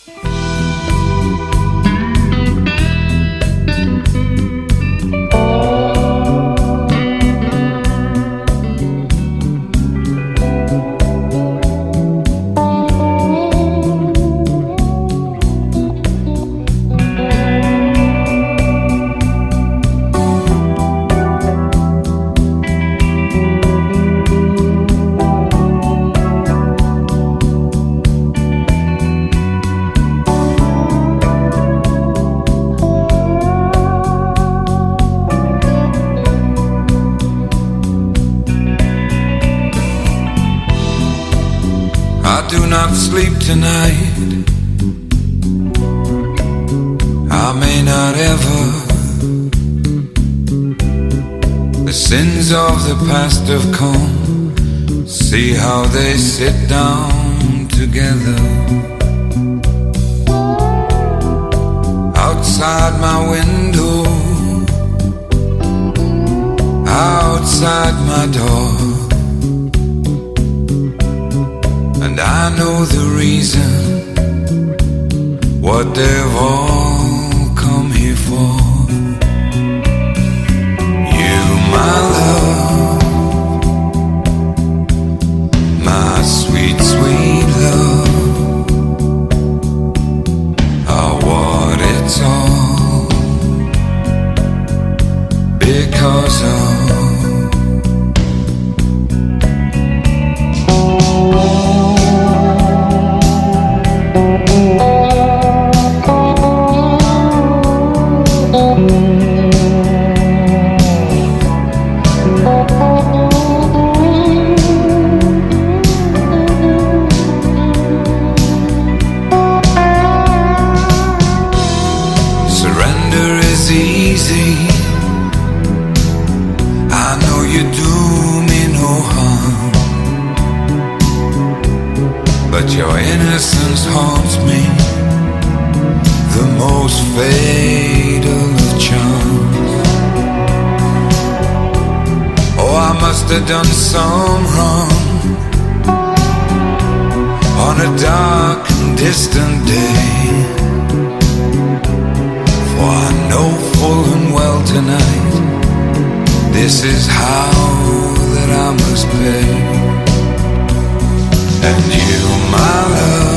I do not sleep tonight. I may not ever. The sins of the past have come. See how they sit down together. Outside my window, outside my door. And I know the reason, what they've all come here for. You, my love, my sweet, sweet love, are what it's all because of. Easy, I know you do me no harm, but your innocence haunts me, the most fatal of charms. Oh, I must have done some wrong on a dark and distant day. For I know full and well tonight, this is how that I must pay. And you, my love,